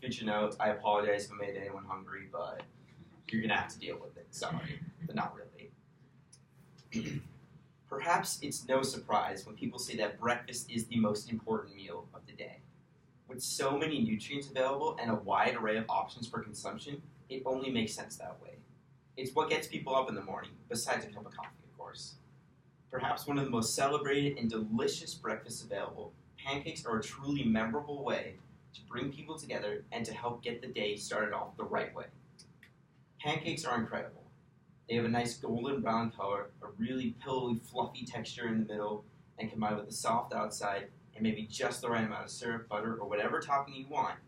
future note, I apologize if I made anyone hungry, but you're going to have to deal with it. Sorry, but not really. Perhaps it's no surprise when people say that breakfast is the most important meal of the day. With so many nutrients available and a wide array of options for consumption, it only makes sense that way. It's what gets people up in the morning, besides a cup of coffee, of course. Perhaps one of the most celebrated and delicious breakfasts available, pancakes are a truly memorable way to bring people together and to help get the day started off the right way. Pancakes are incredible. They have a nice golden brown color, a really pillowy, fluffy texture in the middle, and combined with a soft outside and maybe just the right amount of syrup, butter, or whatever topping you want,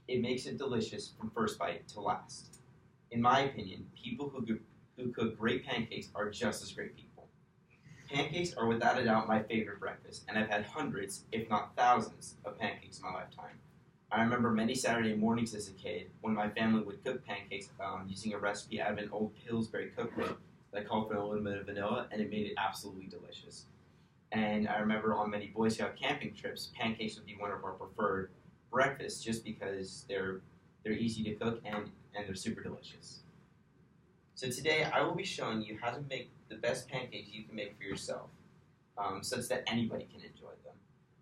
it makes it delicious from first bite to last. In my opinion, people who cook great pancakes are just as great people. Pancakes are without a doubt my favorite breakfast, and I've had hundreds, if not thousands, of pancakes in my lifetime. I remember many Saturday mornings as a kid when my family would cook pancakes using a recipe out of an old Pillsbury cookbook that called for a little bit of vanilla, and it made it absolutely delicious. And I remember on many Boy Scout camping trips, pancakes would be one of our preferred breakfasts just because they're easy to cook and they're super delicious. So today I will be showing you how to make the best pancakes you can make for yourself, such that anybody can enjoy them.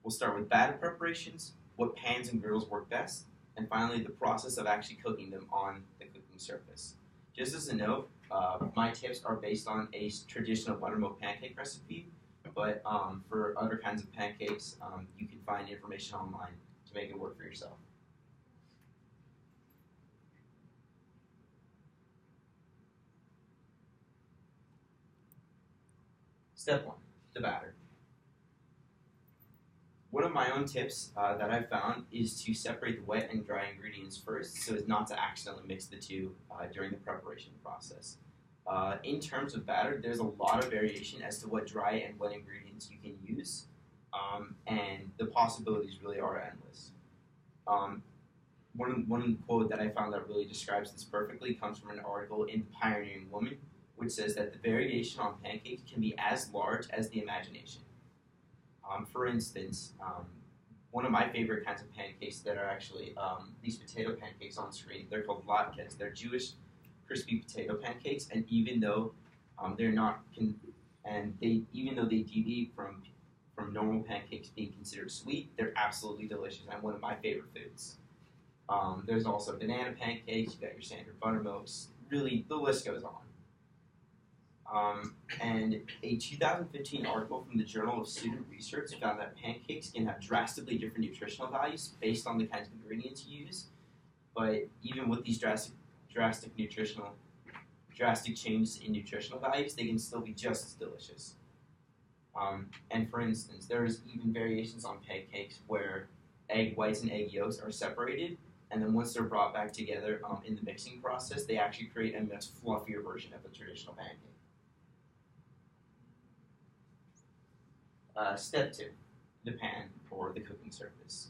We'll start with batter preparations, what pans and griddles work best, and finally the process of actually cooking them on the cooking surface. Just as a note, my tips are based on a traditional buttermilk pancake recipe, but for other kinds of pancakes, you can find information online to make it work for yourself. Step 1, the batter. One of my own tips that I've found is to separate the wet and dry ingredients first so as not to accidentally mix the two during the preparation process. In terms of batter, there's a lot of variation as to what dry and wet ingredients you can use, and the possibilities really are endless. One quote that I found that really describes this perfectly comes from an article in The Pioneering Woman, which says that the variation on pancakes can be as large as the imagination. For instance, one of my favorite kinds of pancakes that are actually these potato pancakes on screen, they're called latkes. They're Jewish crispy potato pancakes, and even though even though they deviate from normal pancakes being considered sweet, they're absolutely delicious and one of my favorite foods. There's also banana pancakes. You got your standard buttermilks. Really, the list goes on. And a 2015 article from the Journal of Student Research found that pancakes can have drastically different nutritional values based on the kinds of ingredients you use. But even with these drastic changes in nutritional values, they can still be just as delicious. And for instance, there's even variations on pancakes where egg whites and egg yolks are separated, and then once they're brought back together in the mixing process, they actually create a much fluffier version of a traditional pancake. Step 2, the pan or the cooking surface.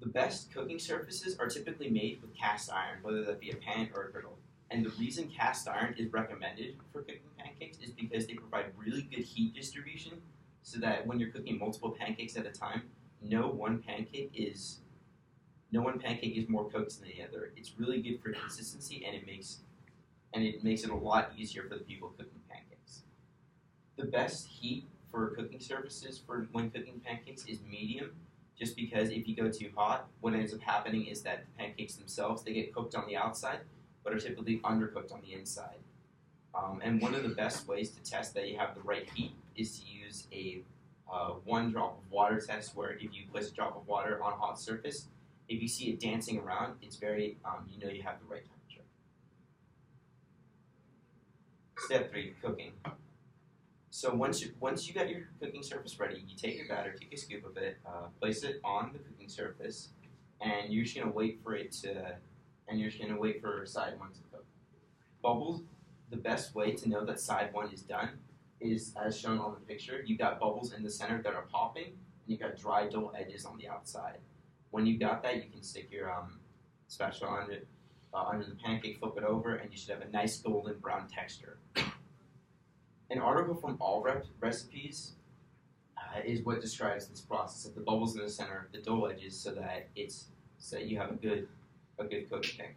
The best cooking surfaces are typically made with cast iron, whether that be a pan or a griddle. And the reason cast iron is recommended for cooking pancakes is because they provide really good heat distribution so that when you're cooking multiple pancakes at a time, no one pancake is more cooked than the other. It's really good for consistency, and it makes it a lot easier for the people cooking pancakes. The best heat for cooking surfaces for when cooking pancakes is medium, just because if you go too hot, what ends up happening is that the pancakes themselves, they get cooked on the outside, but are typically undercooked on the inside. And one of the best ways to test that you have the right heat is to use a 1 drop of water test, where if you place a drop of water on a hot surface, if you see it dancing around, it's very, you know you have the right temperature. Step 3, cooking. So once you got your cooking surface ready, you take your batter, take a scoop of it, place it on the cooking surface, and you're just gonna wait for side 1 to cook. Bubbles. The best way to know that side 1 is done is, as shown on the picture, you've got bubbles in the center that are popping, and you've got dry, dull edges on the outside. When you've got that, you can stick your spatula under the pancake, flip it over, and you should have a nice golden brown texture. An article from All Recipes is what describes this process of the bubbles in the center, the dough edges, so that you have a good cooked pancake.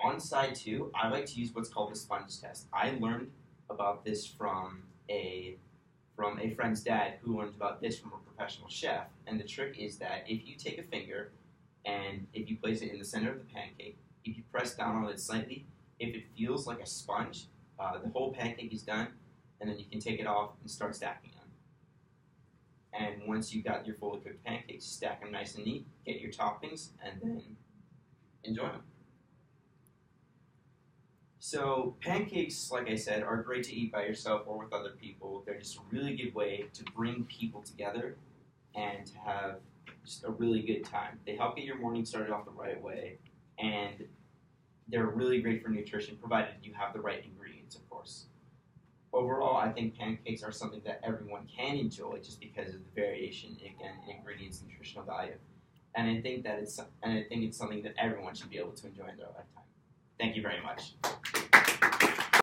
On side 2, I like to use what's called the sponge test. I learned about this from a friend's dad who learned about this from a professional chef. And the trick is that if you take a finger and if you place it in the center of the pancake, if you press down on it slightly, if it feels like a sponge, the whole pancake is done, and then you can take it off and start stacking them. And once you've got your fully cooked pancakes, stack them nice and neat, get your toppings, and then enjoy them. So pancakes, like I said, are great to eat by yourself or with other people. They're just a really good way to bring people together and to have just a really good time. They help get your morning started off the right way, and they're really great for nutrition, provided you have the right ingredients, of course. Overall, I think pancakes are something that everyone can enjoy just because of the variation, again, in ingredients and nutritional value. And I think it's something that everyone should be able to enjoy in their lifetime. Thank you very much.